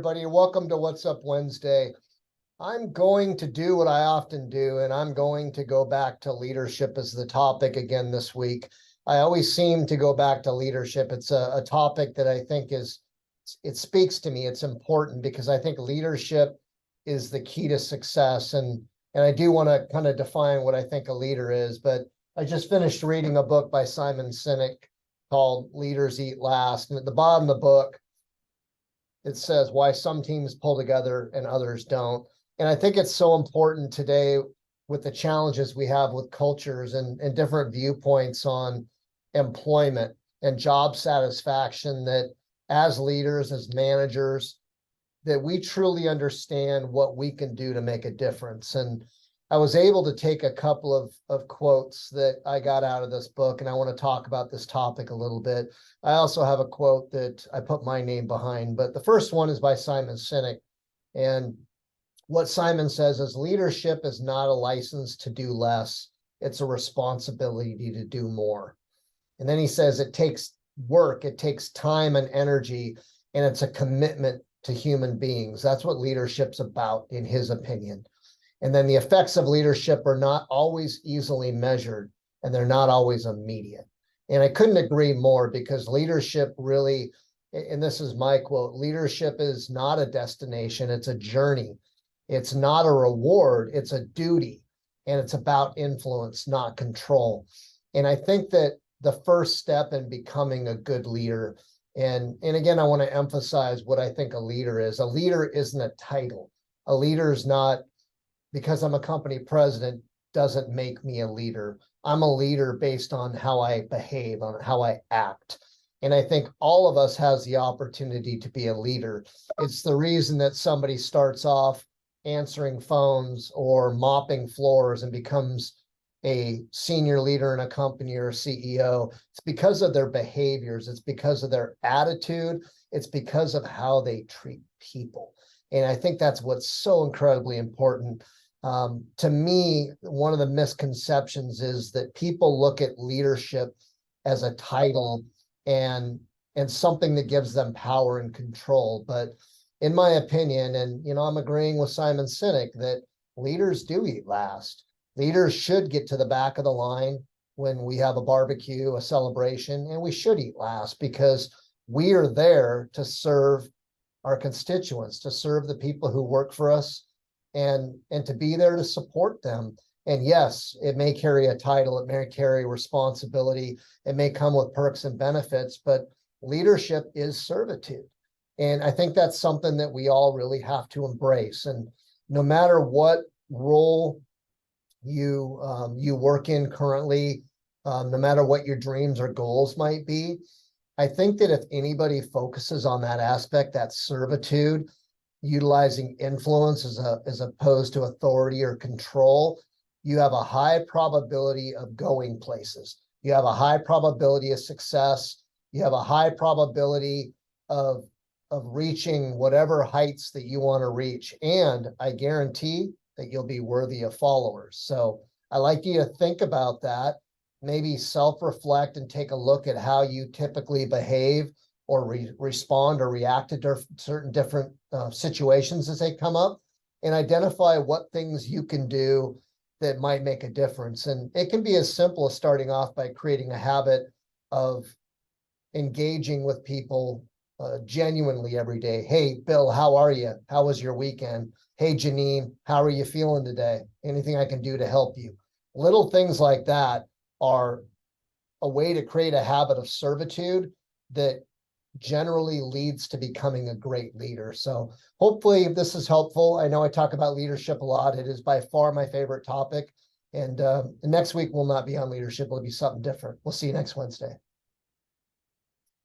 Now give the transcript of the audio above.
Everybody, welcome to What's Up Wednesday. I'm going to do what I often do, and I'm going to go back to leadership as the topic again this week. I always seem to go back to leadership. It's a topic that I think it speaks to me. It's important because I think leadership is the key to success. And I do want to kind of define what I think a leader is, but I just finished reading a book by Simon Sinek called Leaders Eat Last. And at the bottom of the book, it says why some teams pull together and others don't. And I think it's so important today with the challenges we have with cultures and different viewpoints on employment and job satisfaction, that as leaders, as managers, that we truly understand what we can do to make a difference. And I was able to take a couple of quotes that I got out of this book, and I want to talk about this topic a little bit. I also have a quote that I put my name behind, but the first one is by Simon Sinek. And what Simon says is leadership is not a license to do less. It's a responsibility to do more. And then he says it takes work, it takes time and energy, and it's a commitment to human beings. That's what leadership's about, in his opinion. And then the effects of leadership are not always easily measured, and they're not always immediate. And I couldn't agree more, because leadership really, and this is my quote, leadership is not a destination, it's a journey. It's not a reward, it's a duty. And it's about influence, not control. And I think that the first step in becoming a good leader, and again, I want to emphasize what I think a leader is. A leader isn't a title. A leader is not, because I'm a company president, doesn't make me a leader. I'm a leader based on how I behave, on how I act. And I think all of us has the opportunity to be a leader. It's the reason that somebody starts off answering phones or mopping floors and becomes a senior leader in a company or a CEO. It's because of their behaviors. It's because of their attitude. It's because of how they treat people. And I think that's what's so incredibly important. To me, one of the misconceptions is that people look at leadership as a title and something that gives them power and control. But in my opinion, and I'm agreeing with Simon Sinek, that leaders do eat last. Leaders should get to the back of the line when we have a barbecue, a celebration, and we should eat last, because we are there to serve our constituents, to serve the people who work for us, and to be there to support them. And yes, it may carry a title, it may carry responsibility, it may come with perks and benefits, but leadership is servitude. And I think that's something that we all really have to embrace. And no matter what role you work in currently, no matter what your dreams or goals might be, I think that if anybody focuses on that aspect, that servitude, utilizing influence as opposed to authority or control, you have a high probability of going places. You have a high probability of success. You have a high probability of reaching whatever heights that you want to reach. And I guarantee that you'll be worthy of followers. So I like you to think about that, maybe self-reflect and take a look at how you typically behave or respond or react to certain different situations as they come up, and identify what things you can do that might make a difference. And it can be as simple as starting off by creating a habit of engaging with people genuinely every day. Hey, Bill, how are you? How was your weekend? Hey, Janine, how are you feeling today? Anything I can do to help you? Little things like that are a way to create a habit of servitude that generally leads to becoming a great leader. So hopefully this is helpful. I know I talk about leadership a lot. It is by far my favorite topic. And next week will not be on leadership. It'll be something different. We'll see you next Wednesday.